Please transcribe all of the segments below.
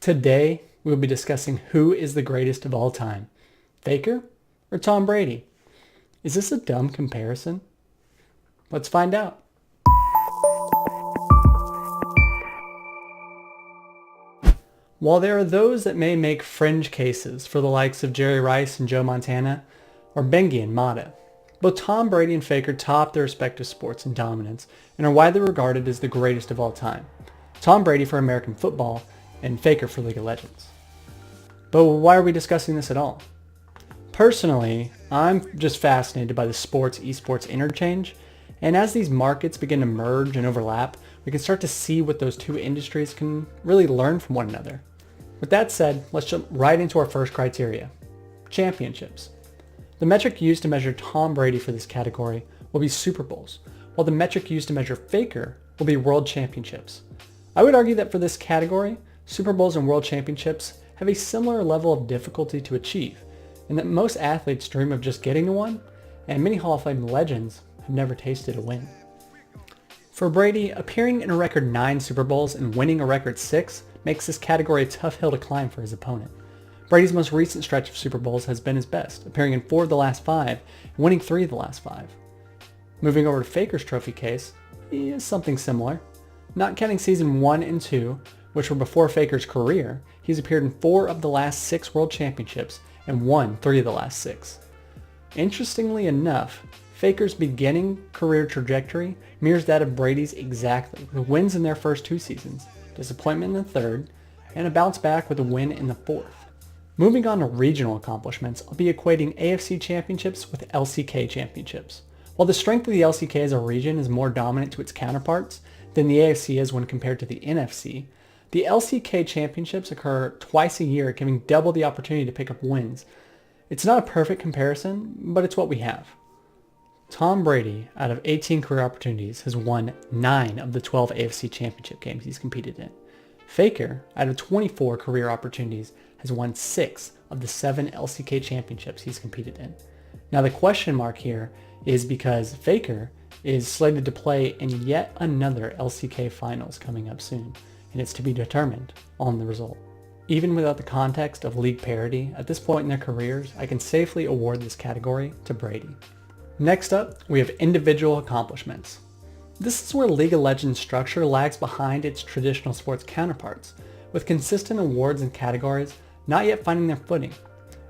Today, we'll be discussing who is the greatest of all time, Faker or Tom Brady. Is this a dumb comparison? Let's find out. While there are those that may make fringe cases for the likes of Jerry Rice and Joe Montana, or Bengi and Mata, both Tom Brady and Faker top their respective sports in dominance and are widely regarded as the greatest of all time. Tom Brady for American football and Faker for League of Legends. But why are we discussing this at all? Personally, I'm just fascinated by the sports-esports interchange, and as these markets begin to merge and overlap, we can start to see what those two industries can really learn from one another. With that said, let's jump right into our first criteria, championships. The metric used to measure Tom Brady for this category will be Super Bowls, while the metric used to measure Faker will be World Championships. I would argue that for this category, Super Bowls and World Championships have a similar level of difficulty to achieve, and that most athletes dream of just getting to one, and many Hall of Fame legends have never tasted a win. For Brady, appearing in a record 9 Super Bowls and winning a record 6 makes this category a tough hill to climb for his opponent. Brady's most recent stretch of Super Bowls has been his best, appearing in 4 of the last 5 and winning 3 of the last 5. Moving over to Faker's trophy case, he is something similar. Not counting season 1 and 2, which were before Faker's career, he's appeared in 4 of the last 6 World Championships and won 3 of the last 6. Interestingly enough, Faker's beginning career trajectory mirrors that of Brady's exactly, with wins in their first 2 seasons, disappointment in the 3rd, and a bounce back with a win in the 4th. Moving on to regional accomplishments, I'll be equating AFC championships with LCK championships. While the strength of the LCK as a region is more dominant to its counterparts than the AFC is when compared to the NFC, the LCK championships occur twice a year, giving double the opportunity to pick up wins. It's not a perfect comparison, but it's what we have. Tom Brady, out of 18 career opportunities, has won 9 of the 12 AFC championship games he's competed in. Faker, out of 24 career opportunities, has won 6 of the 7 LCK championships he's competed in. Now the question mark here is because Faker is slated to play in yet another LCK finals coming up soon, and it's to be determined on the result. Even without the context of league parity, at this point in their careers, I can safely award this category to Brady. Next up, we have individual accomplishments. This is where League of Legends structure lags behind its traditional sports counterparts, with consistent awards and categories not yet finding their footing.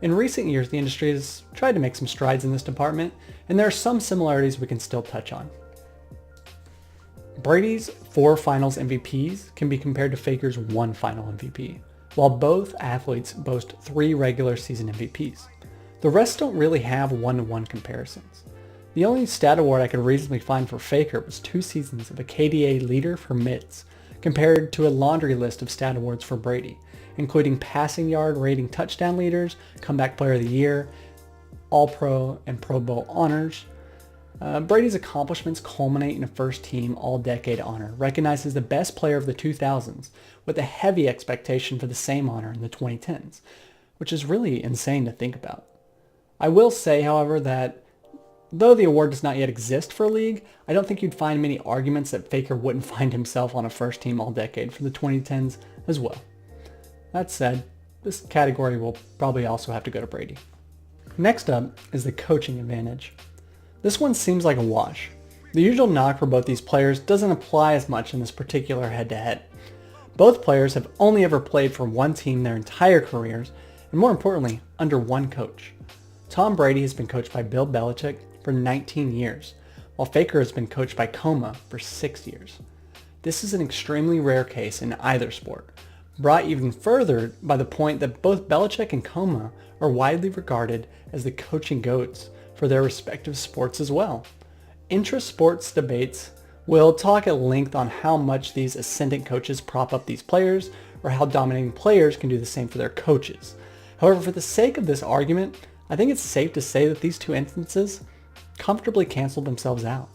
In recent years, the industry has tried to make some strides in this department, and there are some similarities we can still touch on. Brady's 4 finals MVPs can be compared to Faker's 1 final MVP, while both athletes boast 3 regular season MVPs. The rest don't really have one-to-one comparisons. The only stat award I could reasonably find for Faker was 2 seasons of a KDA leader for mids, compared to a laundry list of stat awards for Brady, including passing yard rating touchdown leaders, comeback player of the year, All-Pro and Pro Bowl honors. Brady's accomplishments culminate in a first-team all-decade honor, recognized as the best player of the 2000s, with a heavy expectation for the same honor in the 2010s, which is really insane to think about. I will say, however, that though the award does not yet exist for a league, I don't think you'd find many arguments that Faker wouldn't find himself on a first-team all-decade for the 2010s as well. That said, this category will probably also have to go to Brady. Next up is the coaching advantage. This one seems like a wash. The usual knock for both these players doesn't apply as much in this particular head-to-head. Both players have only ever played for one team their entire careers, and more importantly, under one coach. Tom Brady has been coached by Bill Belichick for 19 years, while Faker has been coached by Coma for 6 years. This is an extremely rare case in either sport, brought even further by the point that both Belichick and Coma are widely regarded as the coaching GOATs for their respective sports as well. Intra-sports debates will talk at length on how much these ascendant coaches prop up these players, or how dominating players can do the same for their coaches. However, for the sake of this argument, I think it's safe to say that these two instances comfortably cancel themselves out.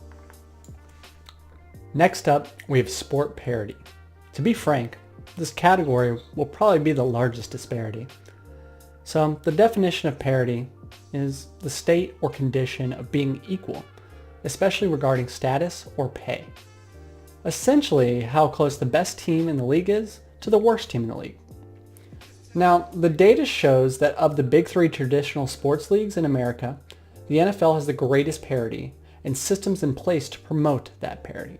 Next up, we have sport parity. To be frank, this category will probably be the largest disparity. So the definition of parity is the state or condition of being equal, especially regarding status or pay. Essentially, how close the best team in the league is to the worst team in the league. Now, the data shows that of the big three traditional sports leagues in America, the NFL has the greatest parity and systems in place to promote that parity.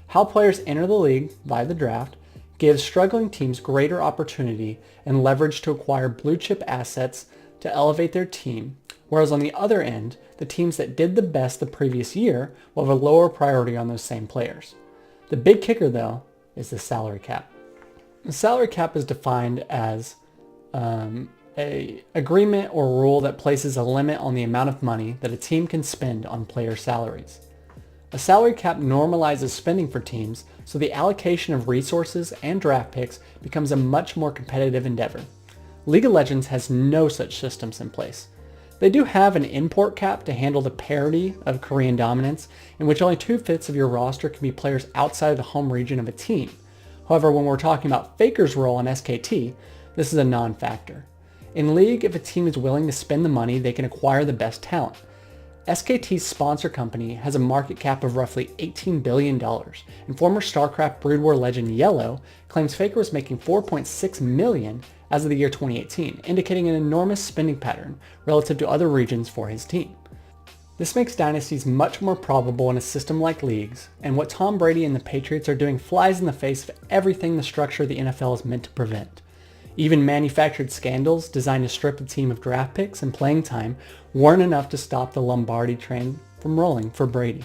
How players enter the league via the draft gives struggling teams greater opportunity and leverage to acquire blue chip assets to elevate their team, whereas on the other end, the teams that did the best the previous year will have a lower priority on those same players. The big kicker, though, is the salary cap. The salary cap is defined as a agreement or rule that places a limit on the amount of money that a team can spend on player salaries. A salary cap normalizes spending for teams, so the allocation of resources and draft picks becomes a much more competitive endeavor. League of Legends has no such systems in place. They do have an import cap to handle the parity of Korean dominance, in which only 2/5 of your roster can be players outside of the home region of a team. However, when we're talking about Faker's role on SKT, this is a non-factor. In League, if a team is willing to spend the money, they can acquire the best talent. SKT's sponsor company has a market cap of roughly $18 billion, and former StarCraft Brood War legend Yellow claims Faker was making $4.6 million as of the year 2018, indicating an enormous spending pattern relative to other regions for his team. This makes dynasties much more probable in a system like Leagues, and what Tom Brady and the Patriots are doing flies in the face of everything the structure of the NFL is meant to prevent. Even manufactured scandals designed to strip a team of draft picks and playing time weren't enough to stop the Lombardi train from rolling for Brady.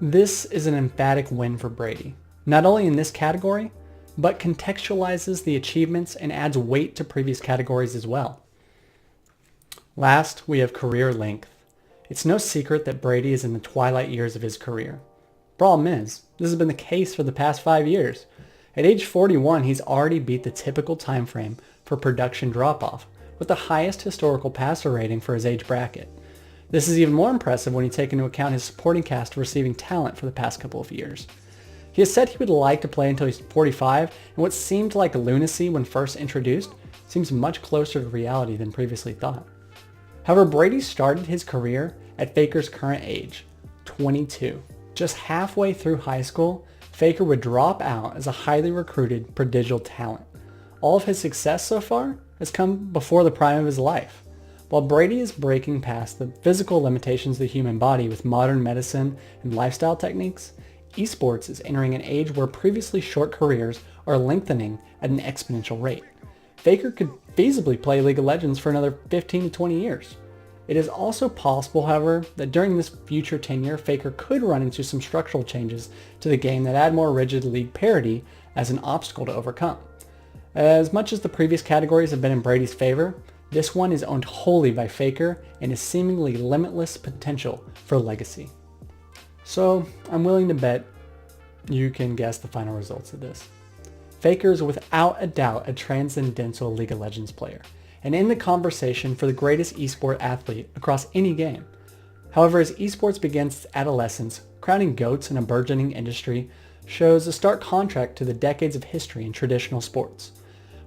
This is an emphatic win for Brady, not only in this category, but contextualizes the achievements and adds weight to previous categories as well. Last, we have career length. It's no secret that Brady is in the twilight years of his career. Problem is, this has been the case for the past 5 years. At age 41, he's already beat the typical time frame for production drop-off, with the highest historical passer rating for his age bracket. This is even more impressive when you take into account his supporting cast of receiving talent for the past couple of years. He has said he would like to play until he's 45, and what seemed like lunacy when first introduced seems much closer to reality than previously thought. However, Brady started his career at Faker's current age, 22. Just halfway through high school, Faker would drop out as a highly recruited prodigal talent. All of his success so far has come before the prime of his life. While Brady is breaking past the physical limitations of the human body with modern medicine and lifestyle techniques, esports is entering an age where previously short careers are lengthening at an exponential rate. Faker could feasibly play League of Legends for another 15 to 20 years. It is also possible, however, that during this future tenure, Faker could run into some structural changes to the game that add more rigid league parity as an obstacle to overcome. As much as the previous categories have been in Brady's favor, this one is owned wholly by Faker and has seemingly limitless potential for legacy. So I'm willing to bet you can guess the final results of this. Faker is without a doubt a transcendental League of Legends player, and in the conversation for the greatest esport athlete across any game. However, as esports begins its adolescence, crowning GOATs in a burgeoning industry shows a stark contrast to the decades of history in traditional sports.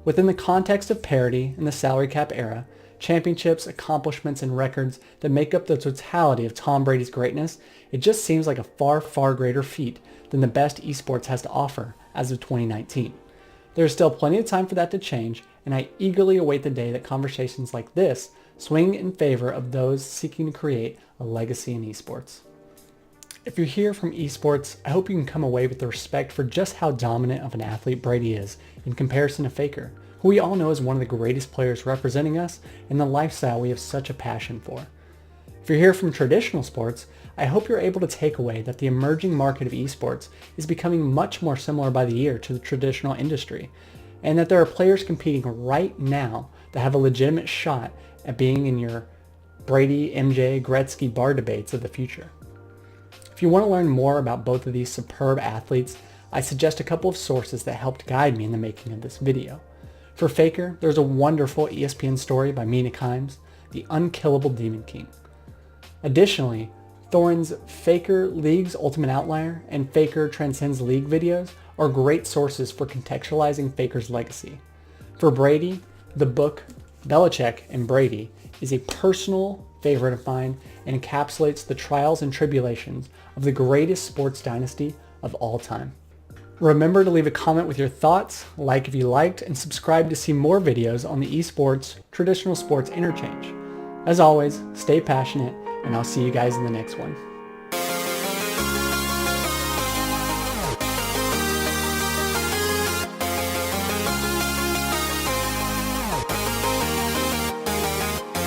Within the context of parity and the salary cap era, championships, accomplishments, and records that make up the totality of Tom Brady's greatness, it just seems like a far, far greater feat than the best esports has to offer as of 2019. There is still plenty of time for that to change, and I eagerly await the day that conversations like this swing in favor of those seeking to create a legacy in esports. If you're here from esports, I hope you can come away with the respect for just how dominant of an athlete Brady is in comparison to Faker, who we all know is one of the greatest players representing us and the lifestyle we have such a passion for. If you're here from traditional sports, I hope you're able to take away that the emerging market of esports is becoming much more similar by the year to the traditional industry, and that there are players competing right now that have a legitimate shot at being in your Brady, MJ, Gretzky bar debates of the future. If you want to learn more about both of these superb athletes, I suggest a couple of sources that helped guide me in the making of this video. For Faker, there's a wonderful ESPN story by Mina Kimes, The Unkillable Demon King. Additionally, Thorin's Faker League's Ultimate Outlier and Faker Transcends League videos are great sources for contextualizing Faker's legacy. For Brady, the book Belichick and Brady is a personal favorite of mine and encapsulates the trials and tribulations of the greatest sports dynasty of all time. Remember to leave a comment with your thoughts, like if you liked, and subscribe to see more videos on the esports, traditional sports interchange. As always, stay passionate, and I'll see you guys in the next one.